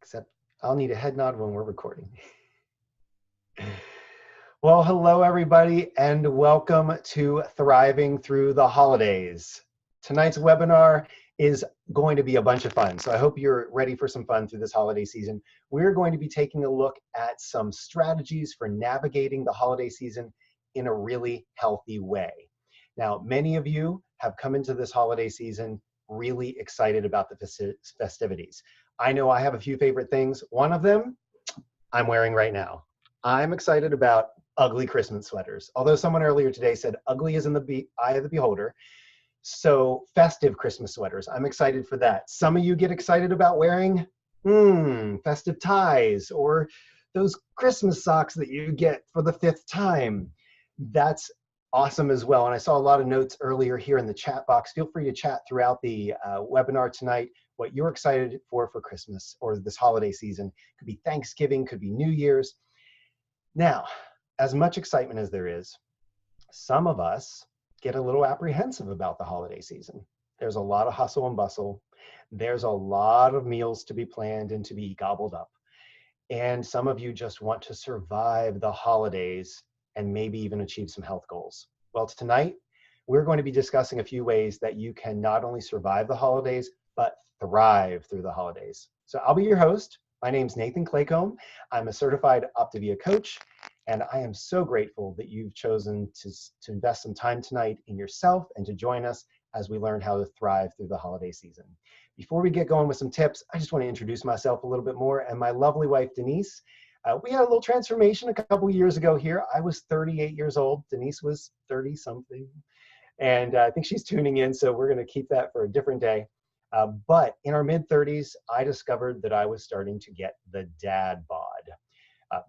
Except I'll need a head nod when we're recording. Well, hello everybody, and welcome to Thriving Through the Holidays. Tonight's webinar is going to be a bunch of fun, so I hope you're ready for some fun through this holiday season. We're going to be taking a look at some strategies for navigating the holiday season in a really healthy way. Now, many of you have come into this holiday season really excited about the festivities. I know I have a few favorite things. One of them I'm wearing right now. I'm excited about ugly Christmas sweaters. Although someone earlier today said ugly is in the eye of the beholder. So festive Christmas sweaters, I'm excited for that. Some of you get excited about wearing festive ties or those Christmas socks that you get for the 5th time. That's awesome as well. And I saw a lot of notes earlier here in the chat box. Feel free to chat throughout the webinar tonight what you're excited for Christmas or this holiday season. Could be Thanksgiving, could be New Year's. Now, as much excitement as there is, some of us get a little apprehensive about the holiday season. There's a lot of hustle and bustle. There's a lot of meals to be planned and to be gobbled up. And some of you just want to survive the holidays and maybe even achieve some health goals. Well, tonight, we're going to be discussing a few ways that you can not only survive the holidays, but thrive through the holidays. So I'll be your host. My name's Nathan Claycomb. I'm a certified Optavia coach, and I am so grateful that you've chosen to invest some time tonight in yourself and to join us as we learn how to thrive through the holiday season. Before we get going with some tips, I just want to introduce myself a little bit more and my lovely wife, Denise. We had a little transformation a couple years ago here. I was 38 years old. Denise was 30 something. And I think she's tuning in, so we're going to keep that for a different day. But in our mid-30s, I discovered that I was starting to get the dad bod.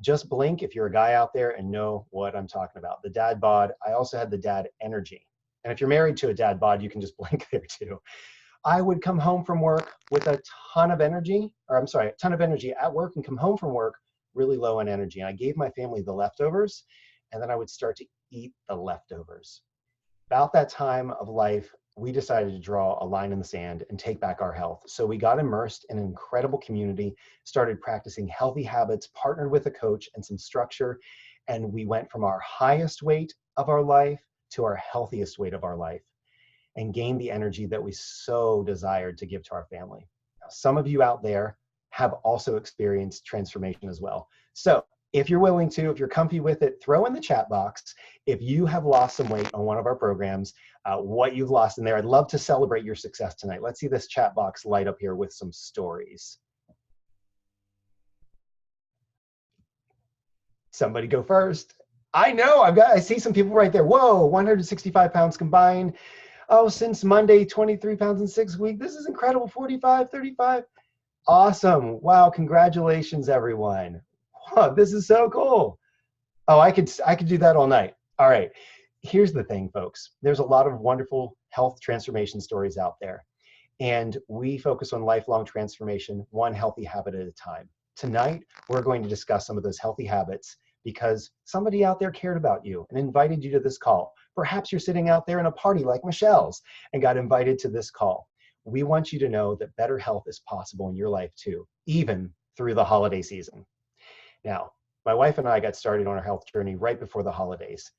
Just blink if you're a guy out there and know what I'm talking about. The dad bod. I also had the dad energy. And if you're married to a dad bod, you can just blink there too. I would come home from work with a ton of energy at work and come home from work really low on energy. And I gave my family the leftovers, and then I would start to eat the leftovers. About that time of life, we decided to draw a line in the sand and take back our health. So we got immersed in an incredible community, started practicing healthy habits, partnered with a coach and some structure, and we went from our highest weight of our life to our healthiest weight of our life and gained the energy that we so desired to give to our family. Now, some of you out there have also experienced transformation as well. So if you're willing to, if you're comfy with it, throw in the chat box if you have lost some weight on one of our programs, what you've lost in there. I'd love to celebrate your success tonight. Let's see this chat box light up here with some stories. Somebody go first. I know, I see some people right there. Whoa, 165 pounds combined. Oh, since Monday, 23 pounds in 6 weeks. This is incredible, 45, 35. Awesome. Wow, congratulations, everyone. Wow, this is so cool. Oh, I could do that all night. All right. Here's the thing, folks. There's a lot of wonderful health transformation stories out there. And we focus on lifelong transformation, one healthy habit at a time. Tonight, we're going to discuss some of those healthy habits because somebody out there cared about you and invited you to this call. Perhaps you're sitting out there in a party like Michelle's and got invited to this call. We want you to know that better health is possible in your life too, even through the holiday season. Now, my wife and I got started on our health journey right before the holidays,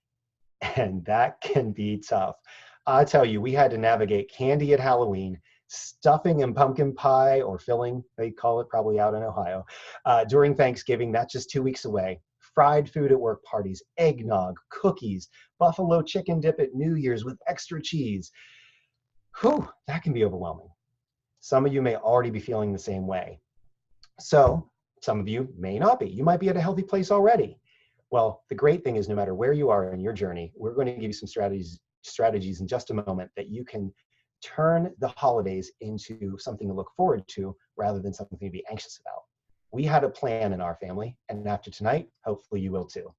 and that can be tough. I tell you, we had to navigate candy at Halloween, stuffing and pumpkin pie, or filling, they call it probably out in Ohio, during Thanksgiving, that's just 2 weeks away, fried food at work parties, eggnog, cookies, buffalo chicken dip at New Year's with extra cheese. Whew, that can be overwhelming. Some of you may already be feeling the same way. So, some of you may not be. You might be at a healthy place already. Well, the great thing is no matter where you are in your journey, we're going to give you some strategies in just a moment that you can turn the holidays into something to look forward to rather than something to be anxious about. We had a plan in our family, and after tonight, hopefully you will too.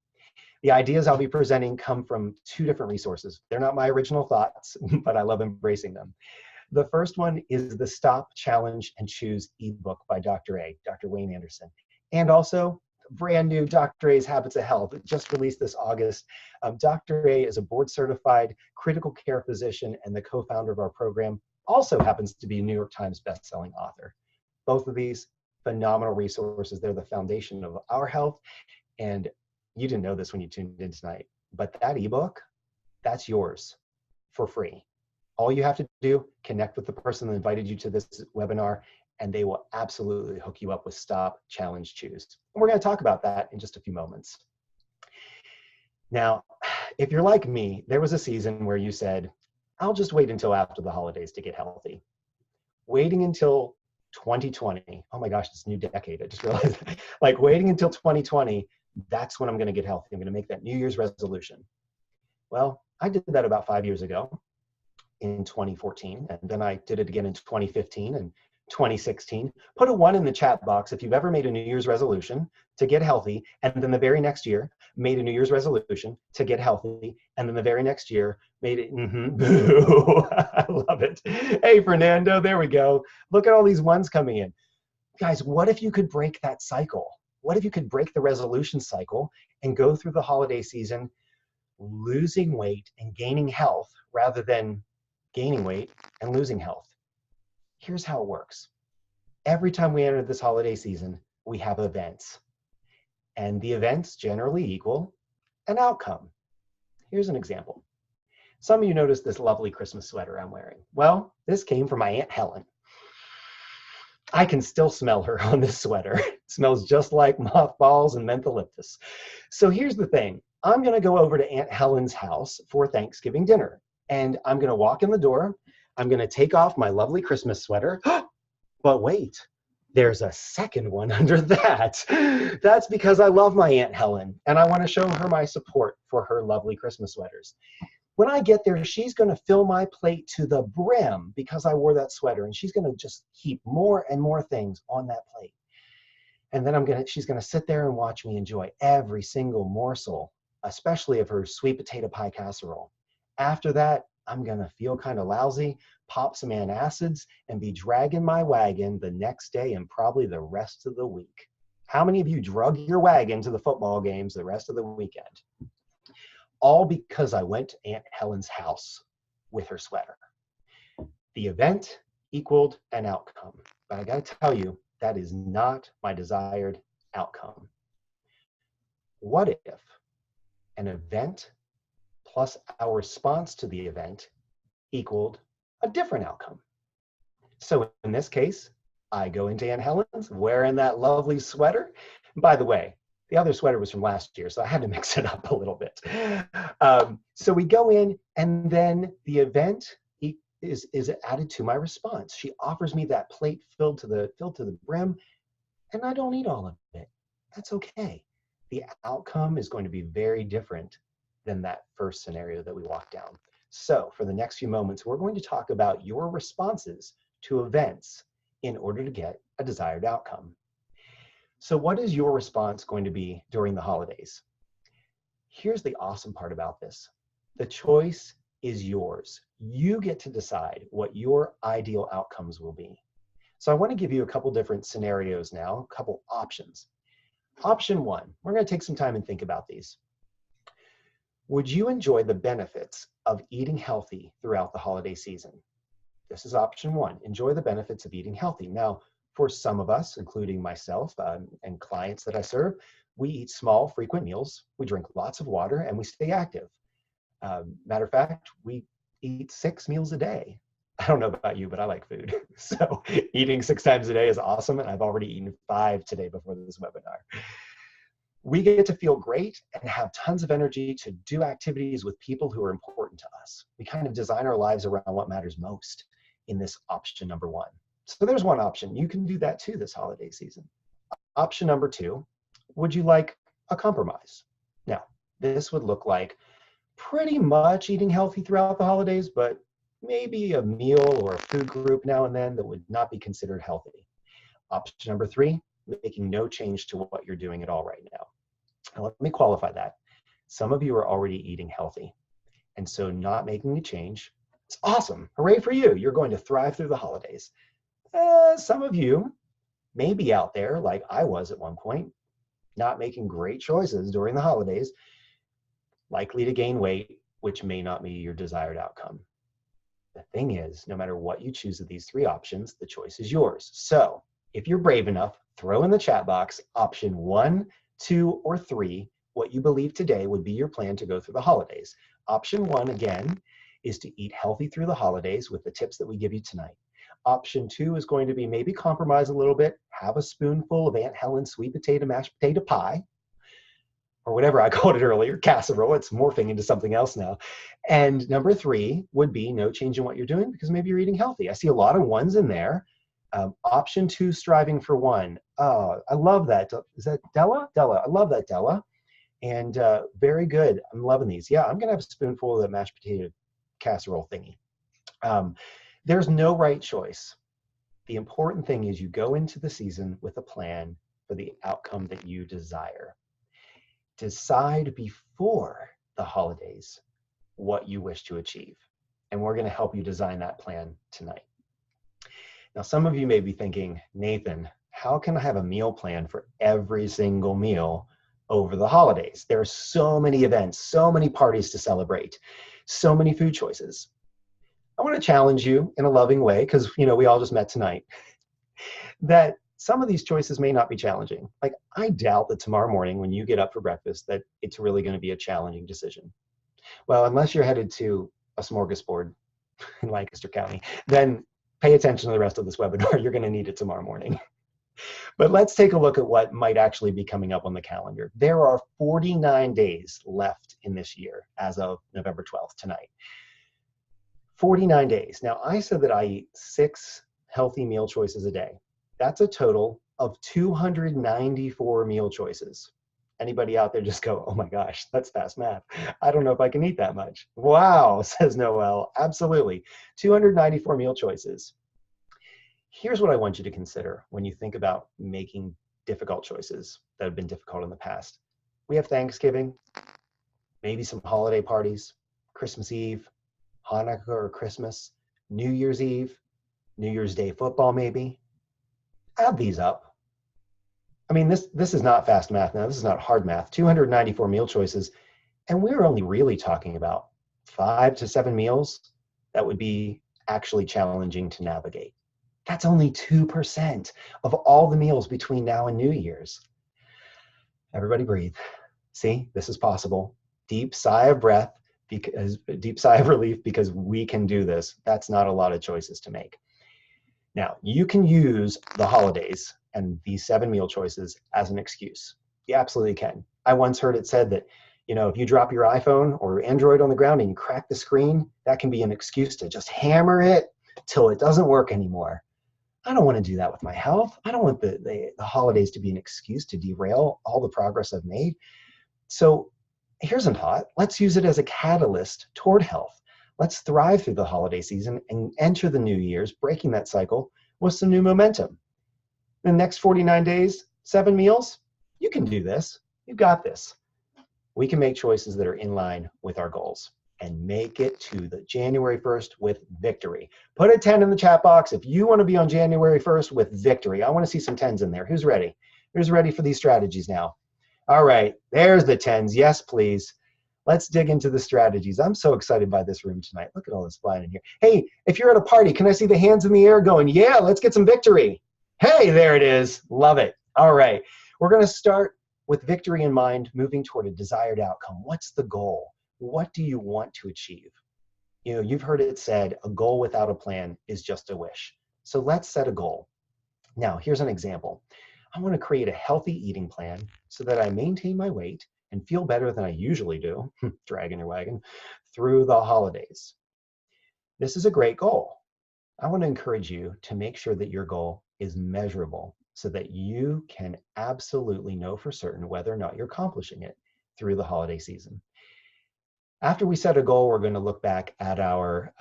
The ideas I'll be presenting come from 2 different resources. They're not my original thoughts, but I love embracing them. The first one is the Stop, Challenge, and Choose ebook by Dr. Wayne Anderson. And also brand new Dr. A's Habits of Health. It just released this August. Dr. A is a board certified critical care physician and the co-founder of our program. Also happens to be a New York Times bestselling author. Both of these phenomenal resources. They're the foundation of our health. And you didn't know this when you tuned in tonight, but that ebook, that's yours for free. All you have to do, connect with the person that invited you to this webinar, and they will absolutely hook you up with Stop, Challenge, Choose. And we're going to talk about that in just a few moments. Now, if you're like me, there was a season where you said, I'll just wait until after the holidays to get healthy. Waiting until 2020, oh my gosh, this new decade, I just realized, like waiting until 2020, that's when I'm going to get healthy. I'm going to make that New Year's resolution. Well, I did that about 5 years ago in 2014, and then I did it again in 2015 and 2016. Put a 1 in the chat box if you've ever made a New Year's resolution to get healthy, and then the very next year made a New Year's resolution to get healthy, and then the very next year made it, boo. I love it. Hey, Fernando, there we go. Look at all these ones coming in. Guys, what if you could break that cycle? What if you could break the resolution cycle and go through the holiday season losing weight and gaining health rather than gaining weight and losing health? Here's how it works. Every time we enter this holiday season, we have events. And the events generally equal an outcome. Here's an example. Some of you noticed this lovely Christmas sweater I'm wearing. Well, this came from my Aunt Helen. I can still smell her on this sweater. It smells just like mothballs and mentholyptus. So here's the thing. I'm going to go over to Aunt Helen's house for Thanksgiving dinner. And I'm going to walk in the door. I'm going to take off my lovely Christmas sweater. But wait, there's a second one under that. That's because I love my Aunt Helen and I want to show her my support for her lovely Christmas sweaters. When I get there, she's going to fill my plate to the brim because I wore that sweater, and she's going to just heap more and more things on that plate. And then she's going to sit there and watch me enjoy every single morsel, especially of her sweet potato pie casserole. After that, I'm going to feel kind of lousy, pop some antacids, and be dragging my wagon the next day and probably the rest of the week. How many of you drug your wagon to the football games the rest of the weekend? All because I went to Aunt Helen's house with her sweater. The event equaled an outcome. But I got to tell you, that is not my desired outcome. What if an event plus our response to the event equaled a different outcome? So in this case, I go into Aunt Helen's wearing that lovely sweater. And by the way, the other sweater was from last year, so I had to mix it up a little bit. So we go in, and then the event is added to my response. She offers me that plate filled to the brim, and I don't eat all of it. That's okay. The outcome is going to be very different than that first scenario that we walked down. So for the next few moments, we're going to talk about your responses to events in order to get a desired outcome. So what is your response going to be during the holidays? Here's the awesome part about this. The choice is yours. You get to decide what your ideal outcomes will be. So I want to give you a couple different scenarios now, a couple options. Option 1, we're going to take some time and think about these. Would you enjoy the benefits of eating healthy throughout the holiday season? This is option 1, enjoy the benefits of eating healthy. Now, for some of us, including myself and clients that I serve, we eat small, frequent meals, we drink lots of water, and we stay active. Matter of fact, we eat 6 meals a day. I don't know about you, but I like food. So eating 6 times a day is awesome, and I've already eaten 5 today before this webinar. We get to feel great and have tons of energy to do activities with people who are important to us. We kind of design our lives around what matters most in this option number 1. So there's one option. You can do that too this holiday season. Option number 2, would you like a compromise? Now, this would look like pretty much eating healthy throughout the holidays, but maybe a meal or a food group now and then that would not be considered healthy. Option number 3, making no change to what you're doing at all right now. Now, let me qualify that. Some of you are already eating healthy, and so not making a change, it's awesome. Hooray for you. You're going to thrive through the holidays. Some of you may be out there like I was at one point, not making great choices during the holidays, likely to gain weight, which may not be your desired outcome. The thing is, no matter what you choose of these three options, the choice is yours. So if you're brave enough, throw in the chat box option 1, 2, or 3, what you believe today would be your plan to go through the holidays. Option 1, again, is to eat healthy through the holidays with the tips that we give you tonight. Option 2 is going to be maybe compromise a little bit, have a spoonful of Aunt Helen's sweet potato mashed potato pie, or whatever I called it earlier, casserole. It's morphing into something else now. And number 3 would be no change in what you're doing because maybe you're eating healthy. I see a lot of ones in there. Option 2, striving for 1. Oh, I love that. Is that Della? Della. I love that, Della. And very good. I'm loving these. Yeah, I'm going to have a spoonful of that mashed potato casserole thingy. There's no right choice. The important thing is you go into the season with a plan for the outcome that you desire. Decide before the holidays what you wish to achieve. And we're going to help you design that plan tonight. Now, some of you may be thinking, Nathan, how can I have a meal plan for every single meal over the holidays? There are so many events, so many parties to celebrate, so many food choices. I want to challenge you in a loving way, because we all just met tonight, that some of these choices may not be challenging. Like, I doubt that tomorrow morning when you get up for breakfast that it's really going to be a challenging decision. Well, unless you're headed to a smorgasbord in Lancaster County, then pay attention to the rest of this webinar. You're going to need it tomorrow morning. But let's take a look at what might actually be coming up on the calendar. There are 49 days left in this year as of November 12th, tonight. 49 days. Now, I said that I eat 6 healthy meal choices a day. That's a total of 294 meal choices. Anybody out there just go, oh my gosh, that's fast math. I don't know if I can eat that much. Wow, says Noel. Absolutely. 294 meal choices. Here's what I want you to consider when you think about making difficult choices that have been difficult in the past. We have Thanksgiving, maybe some holiday parties, Christmas Eve, Hanukkah or Christmas, New Year's Eve, New Year's Day football maybe. Add these up. I mean, this is not fast math now. This is not hard math. 294 meal choices. And we're only really talking about 5 to 7 meals that would be actually challenging to navigate. That's only 2% of all the meals between now and New Year's. Everybody breathe. See, this is possible. Deep sigh of breath, deep sigh of relief, because we can do this. That's not a lot of choices to make. Now, you can use the holidays and these 7 meal choices as an excuse. You absolutely can. I once heard it said that, if you drop your iPhone or Android on the ground and you crack the screen, that can be an excuse to just hammer it till it doesn't work anymore. I don't want to do that with my health. I don't want the holidays to be an excuse to derail all the progress I've made. So here's a thought. Let's use it as a catalyst toward health. Let's thrive through the holiday season and enter the New Year's, breaking that cycle with some new momentum. In the next 49 days, 7 meals, you can do this. You got this. We can make choices that are in line with our goals and make it to the January 1st with victory. Put a 10 in the chat box if you want to be on January 1st with victory. I want to see some 10s in there. Who's ready? Who's ready for these strategies now? All right, there's the 10s. Yes, please. Let's dig into the strategies. I'm so excited by this room tonight. Look at all this flying in here. Hey, if you're at a party, can I see the hands in the air going, yeah, let's get some victory. Hey, there it is. Love it. All right, we're going to start with victory in mind, moving toward a desired outcome. What's the goal? What do you want to achieve? You've heard it said, a goal without a plan is just a wish. So let's set a goal. Now, here's an example. I want to create a healthy eating plan so that I maintain my weight and feel better than I usually do, dragging your wagon, through the holidays. This is a great goal. I want to encourage you to make sure that your goal is measurable so that you can absolutely know for certain whether or not you're accomplishing it through the holiday season. After we set a goal, we're going to look back at our,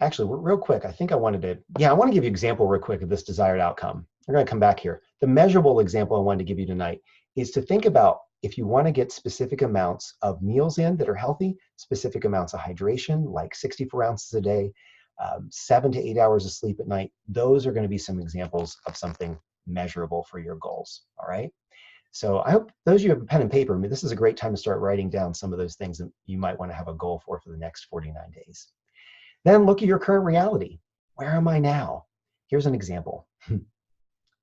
actually, real quick, I want to give you an example real quick of this desired outcome. We're going to come back here. The measurable example I wanted to give you tonight is to think about if you want to get specific amounts of meals in that are healthy, specific amounts of hydration, like 64 ounces a day, 7 to 8 hours of sleep at night. Those are going to be some examples of something measurable for your goals, all right? So I hope those of you have a pen and paper, I mean, this is a great time to start writing down some of those things that you might want to have a goal for the next 49 days. Then look at your current reality. Where am I now? Here's an example.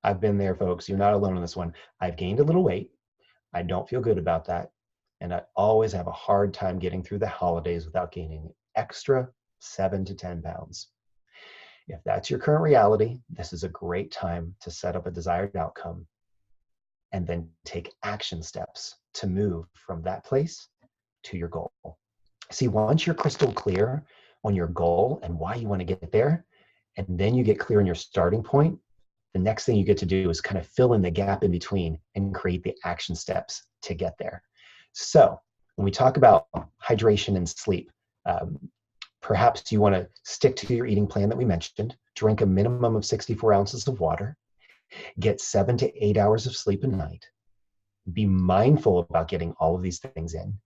I've been there, folks. You're not alone on this one. I've gained a little weight. I don't feel good about that. And I always have a hard time getting through the holidays without gaining an extra 7 to 10 pounds. If that's your current reality, this is a great time to set up a desired outcome and then take action steps to move from that place to your goal. See, once you're crystal clear on your goal and why you want to get there, and then you get clear on your starting point, the next thing you get to do is kind of fill in the gap in between and create the action steps to get there. So when we talk about hydration and sleep, perhaps you want to stick to your eating plan that we mentioned, drink a minimum of 64 ounces of water, get 7 to 8 hours of sleep a night, be mindful about getting all of these things in,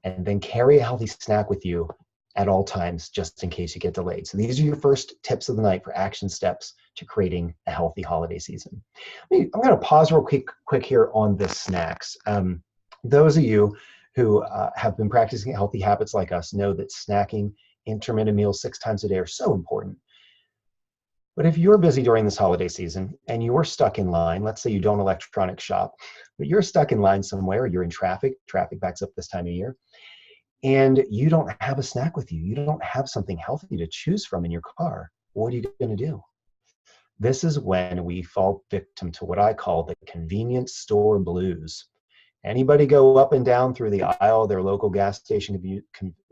and then carry a healthy snack with you at all times, just in case you get delayed. So these are your first tips of the night for action steps to creating a healthy holiday season. I'm going to pause real quick here on the snacks. Those of you who have been practicing healthy habits like us know that snacking, intermittent meals 6 times a day are so important. But if you're busy during this holiday season and you're stuck in line, let's say you don't electronic shop, but you're stuck in line somewhere, you're in traffic backs up this time of year, and you don't have a snack with you, you don't have something healthy to choose from in your car, what are you going to do? This is when we fall victim to what I call the convenience store blues. Anybody go up and down through the aisle of their local gas station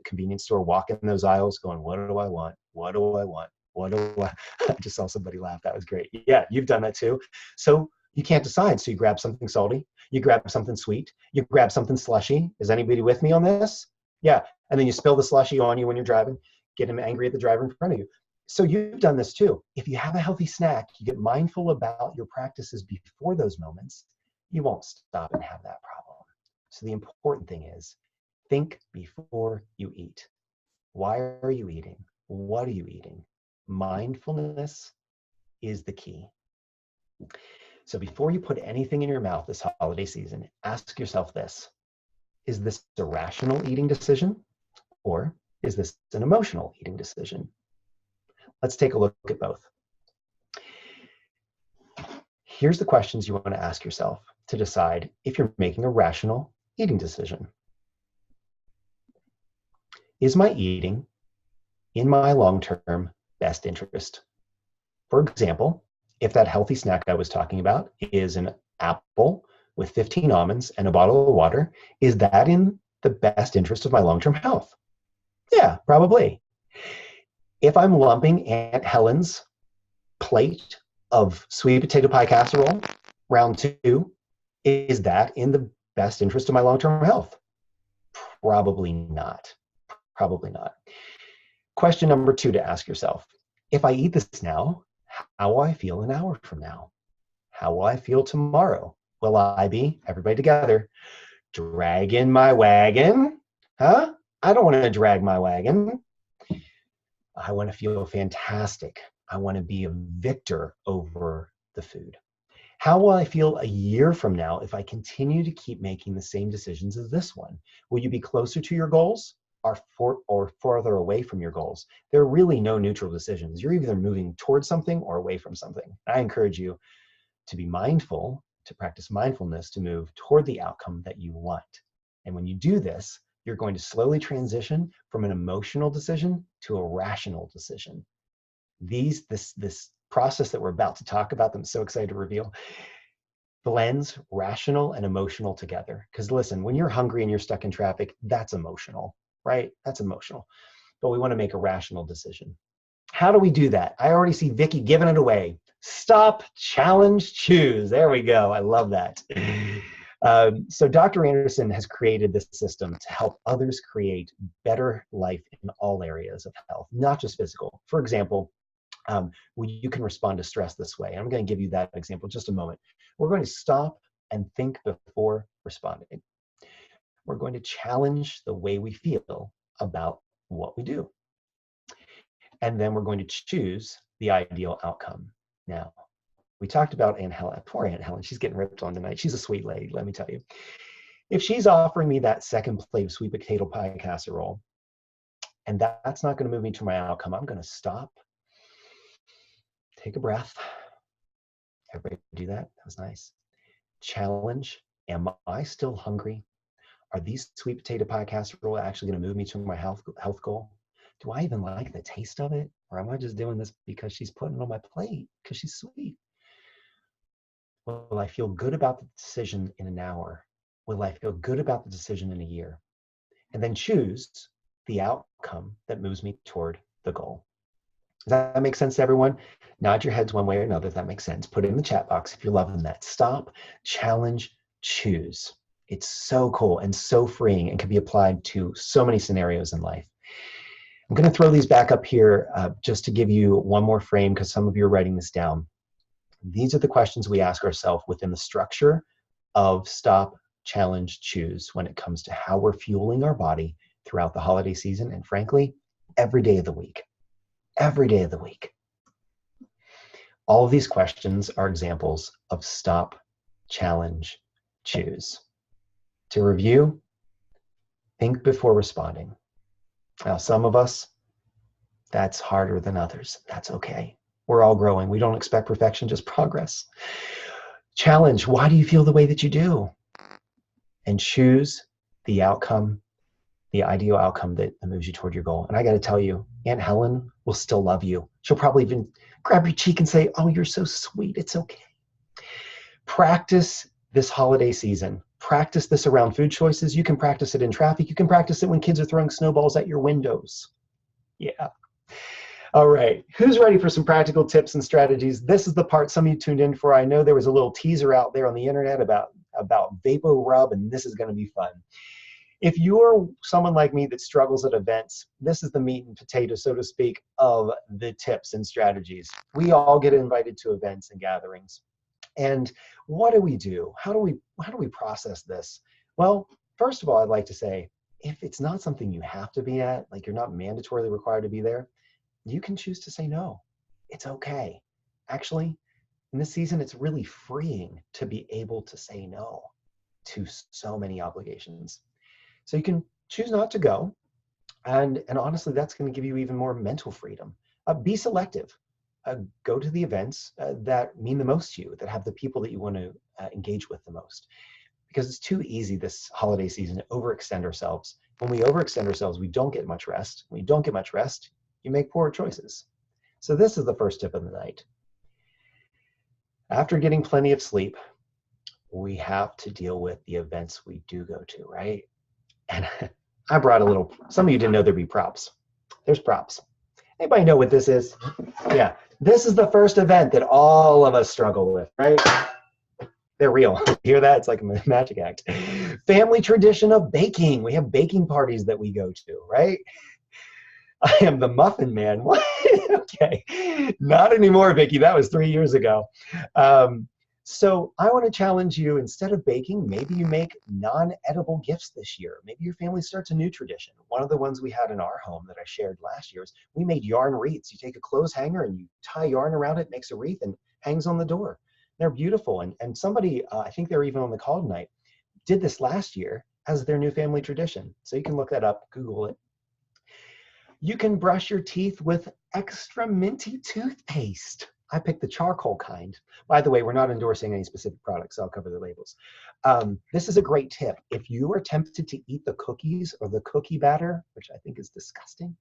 convenience store, walking those aisles going, what do I want? What do I want? What do I? I just saw somebody laugh. That was great. Yeah, you've done that too. So you can't decide. So you grab something salty, you grab something sweet, you grab something slushy. Is anybody with me on this? Yeah. And then you spill the slushy on you when you're driving, get him angry at the driver in front of you. So you've done this too. If you have a healthy snack, you get mindful about your practices before those moments, you won't stop and have that problem. So the important thing is think before you eat. Why are you eating? What are you eating? Mindfulness is the key. So before you put anything in your mouth this holiday season, ask yourself this: is this a rational eating decision, or is this an emotional eating decision? Let's take a look at both. Here's the questions you want to ask yourself to decide if you're making a rational eating decision. Is my eating in my long-term best interest? For example, if that healthy snack I was talking about is an apple with 15 almonds and a bottle of water, is that in the best interest of my long-term health? Yeah, probably. If I'm lumping Aunt Helen's plate of sweet potato pie casserole, round 2, is that in the best interest of my long-term health? Probably not. Probably not. Question number 2 to ask yourself: if I eat this now, how will I feel an hour from now? How will I feel tomorrow? Will I be, everybody together, dragging my wagon? Huh? I don't want to drag my wagon. I want to feel fantastic. I want to be a victor over the food. How will I feel a year from now if I continue to keep making the same decisions as this one? Will you be closer to your goals or farther away from your goals? There are really no neutral decisions. You're either moving towards something or away from something. I encourage you to be mindful, to practice mindfulness, to move toward the outcome that you want. And when you do this, you're going to slowly transition from an emotional decision to a rational decision. This process that we're about to talk about, that I'm so excited to reveal, blends rational and emotional together. Because listen, when you're hungry and you're stuck in traffic, that's emotional, right? That's emotional. But we want to make a rational decision. How do we do that? I already see Vicky giving it away. Stop, challenge, choose. There we go. I love that. So Dr. Anderson has created this system to help others create better life in all areas of health, not just physical. For example, you can respond to stress this way. I'm going to give you that example in just a moment. We're going to stop and think before responding. We're going to challenge the way we feel about what we do. And then we're going to choose the ideal outcome. Now, We talked about Aunt Helen. Poor Aunt Helen. She's getting ripped on tonight. She's a sweet lady, let me tell you. If she's offering me that second plate of sweet potato pie casserole, and that's not going to move me to my outcome, I'm going to stop, take a breath. Everybody do that? That was nice. Challenge. Am I still hungry? Are these sweet potato pie casserole actually going to move me to my health goal? Do I even like the taste of it? Or am I just doing this because she's putting it on my plate because she's sweet? Will I feel good about the decision in an hour? Will I feel good about the decision in a year? And then choose the outcome that moves me toward the goal. Does that make sense to everyone? Nod your heads one way or another if that makes sense. Put it in the chat box if you're loving that. Stop, challenge, choose. It's so cool and so freeing and can be applied to so many scenarios in life. I'm going to throw these back up here just to give you one more frame because some of you are writing this down. These are the questions we ask ourselves within the structure of stop, challenge, choose when it comes to how we're fueling our body throughout the holiday season and frankly, every day of the week. Every day of the week. All of these questions are examples of stop, challenge, choose. To review, think before responding. Now, some of us, that's harder than others. That's okay. We're all growing. We don't expect perfection, just progress. Challenge, why do you feel the way that you do? And choose the outcome, the ideal outcome that moves you toward your goal. And I got to tell you, Aunt Helen will still love you. She'll probably even grab your cheek and say, oh, you're so sweet. It's okay. Practice this holiday season. Practice this around food choices. You can practice it in traffic. You can practice it when kids are throwing snowballs at your windows. Yeah. All right. Who's ready for some practical tips and strategies? This is the part some of you tuned in for. I know there was a little teaser out there on the internet about Vapor Rub, and this is going to be fun. If you're someone like me that struggles at events, this is the meat and potatoes, so to speak, of the tips and strategies. We all get invited to events and gatherings. And what do we do? How do we process this? Well, first of all, I'd like to say, if it's not something you have to be at, like you're not mandatorily required to be there, you can choose to say no. It's okay. Actually, in this season, it's really freeing to be able to say no to so many obligations. So you can choose not to go. And honestly, that's going to give you even more mental freedom. Be selective. Go to the events that mean the most to you, that have the people that you want to engage with the most. Because it's too easy this holiday season to overextend ourselves. When we overextend ourselves, we don't get much rest. When you don't get much rest, you make poor choices. So this is the first tip of the night. After getting plenty of sleep, we have to deal with the events we do go to, right? And I brought a little, some of you didn't know there'd be props. There's props. Anybody know what this is? Yeah, this is the first event that all of us struggle with, right? They're real. You hear that? It's like a magic act. Family tradition of baking. We have baking parties that we go to, right? I am the muffin man. What? Okay, not anymore, Vicki. That was 3 years ago. So I want to challenge you, instead of baking, maybe you make non-edible gifts this year. Maybe your family starts a new tradition. One of the ones we had in our home that I shared last year is we made yarn wreaths. You take a clothes hanger and you tie yarn around it, makes a wreath, and hangs on the door. They're beautiful. And somebody, I think they were even on the call tonight, did this last year as their new family tradition. So you can look that up, Google it. You can brush your teeth with extra minty toothpaste. I picked the charcoal kind. By the way, we're not endorsing any specific products, so I'll cover the labels. This is a great tip. If you are tempted to eat the cookies or the cookie batter, which I think is disgusting,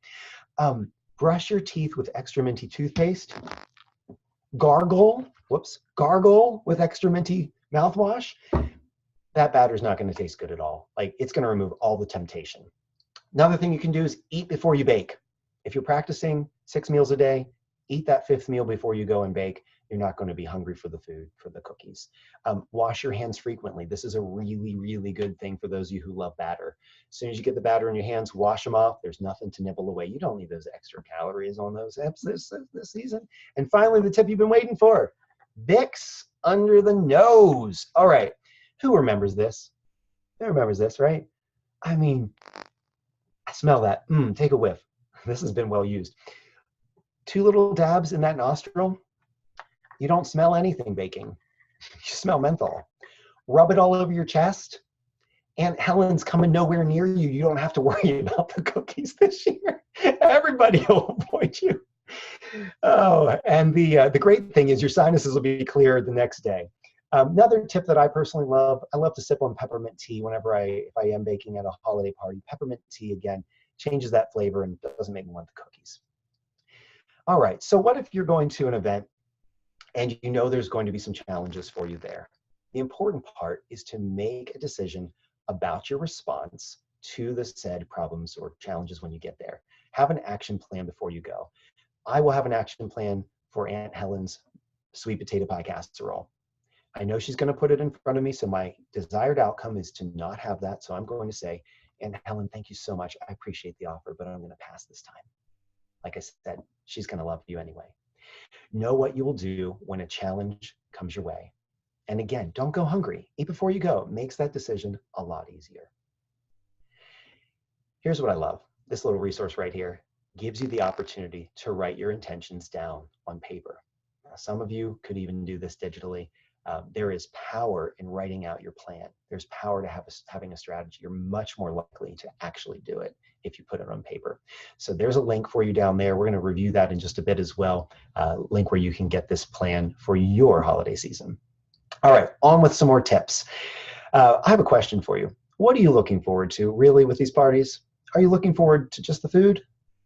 brush your teeth with extra minty toothpaste. Gargle with extra minty mouthwash. That batter's not going to taste good at all. Like, it's going to remove all the temptation. Another thing you can do is eat before you bake. If you're practicing 6 meals a day, eat that 5th meal before you go and bake. You're not going to be hungry for the food, for the cookies. Wash your hands frequently. This is a really, really good thing for those of you who love batter. As soon as you get the batter in your hands, wash them off. There's nothing to nibble away. You don't need those extra calories on those apps this season. And finally, the tip you've been waiting for, Vicks under the nose. All right, who remembers this? Who remembers this, right? I mean, I smell that. Take a whiff. This has been well used. 2 little dabs in that nostril. You don't smell anything baking. You smell menthol. Rub it all over your chest. Aunt Helen's coming nowhere near you. You don't have to worry about the cookies this year. Everybody will avoid you. Oh, and the great thing is your sinuses will be clear the next day. Another tip that I personally love, I love to sip on peppermint tea whenever if I am baking at a holiday party. Peppermint tea, again, changes that flavor and doesn't make me want the cookies. All right, so what if you're going to an event and you know there's going to be some challenges for you there? The important part is to make a decision about your response to the said problems or challenges when you get there. Have an action plan before you go. I will have an action plan for Aunt Helen's sweet potato pie casserole. I know she's going to put it in front of me, so my desired outcome is to not have that. So I'm going to say, Aunt Helen, thank you so much. I appreciate the offer, but I'm going to pass this time. Like I said, she's going to love you anyway. Know what you will do when a challenge comes your way. And again, don't go hungry. Eat before you go. It makes that decision a lot easier. Here's what I love. This little resource right here gives you the opportunity to write your intentions down on paper. Now, some of you could even do this digitally. There is power in writing out your plan. There's power to having a strategy. You're much more likely to actually do it if you put it on paper. So there's a link for you down there. We're going to review that in just a bit as well. Link where you can get this plan for your holiday season. All right, on with some more tips. I have a question for you. What are you looking forward to really with these parties? Are you looking forward to just the food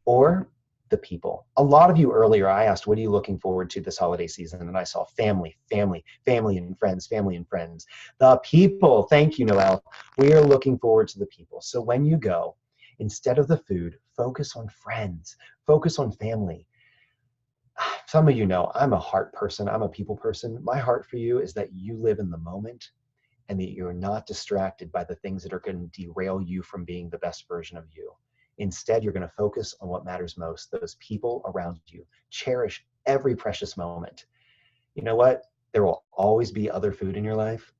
or the people? A lot of you earlier, I asked, what are you looking forward to this holiday season? And I saw family, family, family and friends, family and friends. The people, thank you, Noelle. We are looking forward to the people. So when you go, instead of the food, focus on friends, focus on family. Some of you know I'm a heart person, I'm a people person. My heart for you is that you live in the moment and that you're not distracted by the things that are going to derail you from being the best version of you. Instead, you're going to focus on what matters most, those people around you. Cherish every precious moment. You know what? There will always be other food in your life.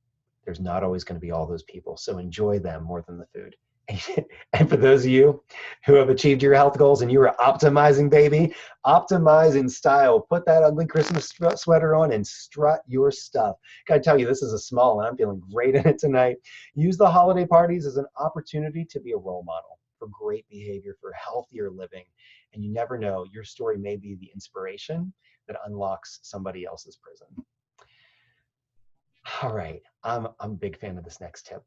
There's not always going to be all those people. So enjoy them more than the food. And for those of you who have achieved your health goals and you are optimizing, baby, optimize in style. Put that ugly Christmas sweater on and strut your stuff. Gotta tell you, this is a small and I'm feeling great in it tonight. Use the holiday parties as an opportunity to be a role model for great behavior, for healthier living. And you never know, your story may be the inspiration that unlocks somebody else's prison. All right, I'm a big fan of this next tip.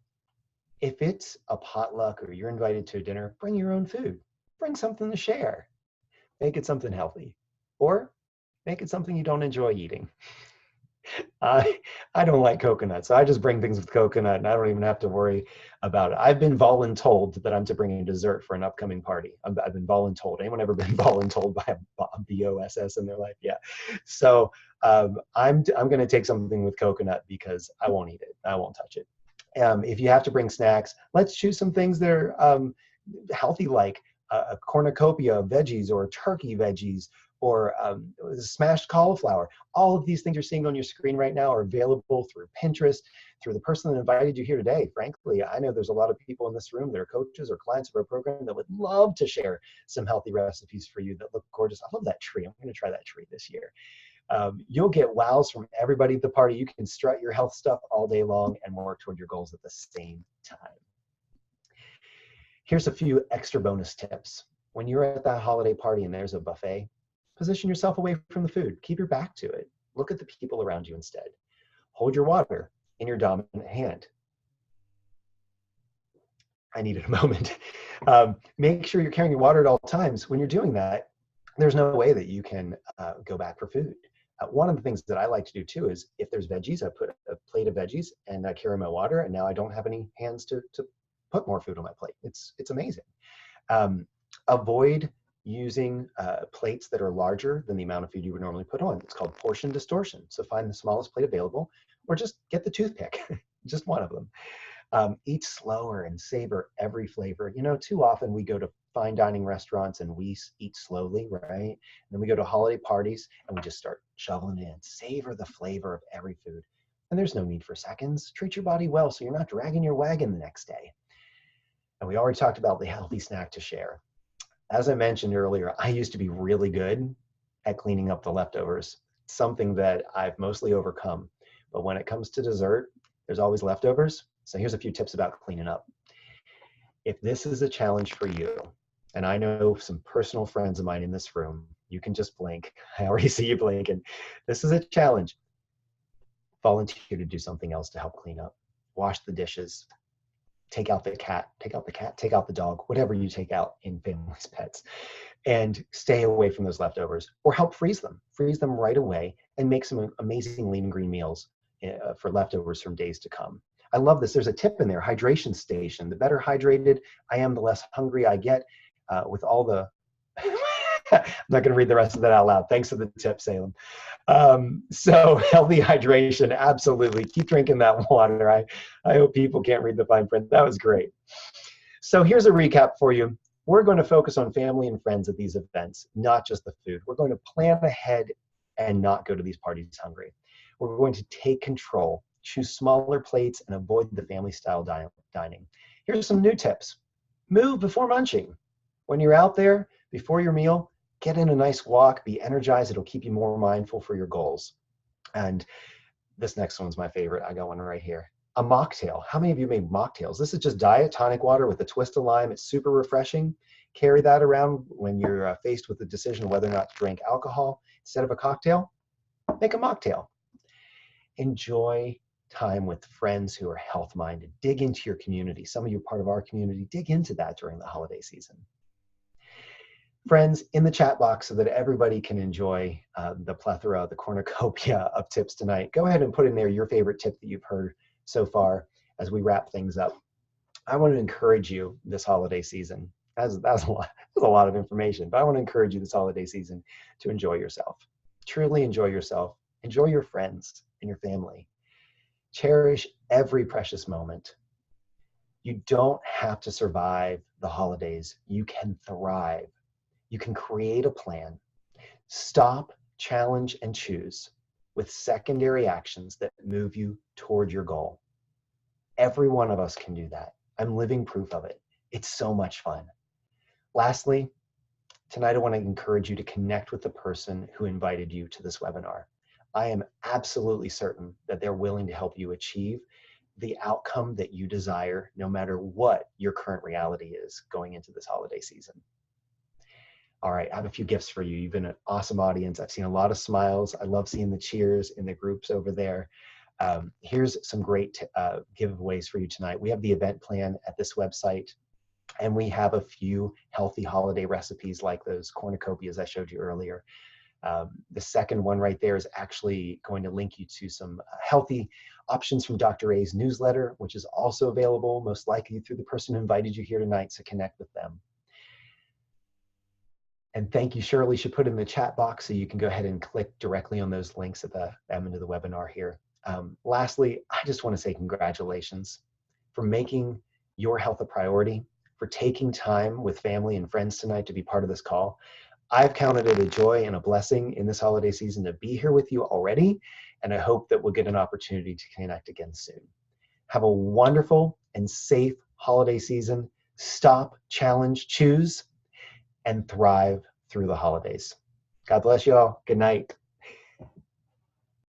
If it's a potluck or you're invited to a dinner, bring your own food. Bring something to share. Make it something healthy. Or make it something you don't enjoy eating. I don't like coconut, so I just bring things with coconut and I don't even have to worry about it. I've been voluntold that I'm to bring a dessert for an upcoming party. I've been voluntold. Anyone ever been voluntold by a BOSS in their life? Yeah. So I'm going to take something with coconut because I won't eat it. I won't touch it. If you have to bring snacks, let's choose some things that are healthy, like a cornucopia of veggies or turkey veggies or smashed cauliflower. All of these things you're seeing on your screen right now are available through Pinterest, through the person that invited you here today. Frankly, I know there's a lot of people in this room that are coaches or clients of our program that would love to share some healthy recipes for you that look gorgeous. I love that tree. I'm going to try that tree this year. You'll get wows from everybody at the party. You can strut your health stuff all day long and work toward your goals at the same time. Here's a few extra bonus tips. When you're at that holiday party and there's a buffet, position yourself away from the food. Keep your back to it. Look at the people around you instead. Hold your water in your dominant hand. I needed a moment. Make sure you're carrying your water at all times. When you're doing that, there's no way that you can go back for food. One of the things that I like to do too is if there's veggies, I put a plate of veggies and I carry my water, and now I don't have any hands to put more food on my plate. It's amazing. Avoid using plates that are larger than the amount of food you would normally put on. It's called portion distortion. So find the smallest plate available, or just get the toothpick, just one of them. Eat slower and savor every flavor. You know, too often we go to fine dining restaurants and we eat slowly, right? And then we go to holiday parties and we just start shoveling in. Savor the flavor of every food. And there's no need for seconds. Treat your body well so you're not dragging your wagon the next day. And we already talked about the healthy snack to share. As I mentioned earlier, I used to be really good at cleaning up the leftovers. something that I've mostly overcome. But when it comes to dessert, there's always leftovers. So here's a few tips about cleaning up. If this is a challenge for you, and I know some personal friends of mine in this room, you can just blink. I already see you blinking. This is a challenge. Volunteer to do something else to help clean up. Wash the dishes. Take out the cat, take out the dog, whatever you take out in family's pets, and stay away from those leftovers, or help freeze them right away, and make some amazing lean and green meals for leftovers from days to come. I love this. There's a tip in there, hydration station. The better hydrated I am, the less hungry I get. With all the, I'm not going to read the rest of that out loud. Thanks for the tip, Salem. So healthy hydration, absolutely. Keep drinking that water. I hope people can't read the fine print. That was great. So here's a recap for you. We're going to focus on family and friends at these events, not just the food. We're going to plan ahead and not go to these parties hungry. We're going to take control, choose smaller plates, and avoid the family-style dining. Here's some new tips. Move before munching. When you're out there, before your meal, get in a nice walk, be energized. It'll keep you more mindful for your goals. And this next one's my favorite. I got one right here. A mocktail. How many of you made mocktails? This is just diet tonic water with a twist of lime. It's super refreshing. Carry that around when you're faced with the decision of whether or not to drink alcohol. Instead of a cocktail, make a mocktail. Enjoy time with friends who are health-minded. Dig into your community. Some of you are part of our community. Dig into that during the holiday season. Friends, in the chat box, so that everybody can enjoy the plethora, the cornucopia of tips tonight, go ahead and put in there your favorite tip that you've heard so far as we wrap things up. I want to encourage you this holiday season. That's a lot of information, but I want to encourage you this holiday season to enjoy yourself. Truly enjoy yourself. Enjoy your friends and your family. Cherish every precious moment. You don't have to survive the holidays. You can thrive. You can create a plan, stop, challenge, and choose with secondary actions that move you toward your goal. Every one of us can do that. I'm living proof of it. It's so much fun. Lastly, tonight I want to encourage you to connect with the person who invited you to this webinar. I am absolutely certain that they're willing to help you achieve the outcome that you desire, no matter what your current reality is going into this holiday season. All right, I have a few gifts for you. You've been an awesome audience. I've seen a lot of smiles. I love seeing the cheers in the groups over there. Here's some great giveaways for you tonight. We have the event plan at this website, and we have a few healthy holiday recipes like those cornucopias I showed you earlier. The second one right there is actually going to link you to some healthy options from Dr. A's newsletter, which is also available most likely through the person who invited you here tonight, so connect with them. And thank you, Shirley. She put in the chat box so you can go ahead and click directly on those links at the end of the webinar here. Lastly, I just want to say congratulations for making your health a priority, for taking time with family and friends tonight to be part of this call. I've counted it a joy and a blessing in this holiday season to be here with you already, and I hope that we'll get an opportunity to connect again soon. Have a wonderful and safe holiday season. Stop, challenge, choose, and thrive through the holidays. God bless you all. Good night.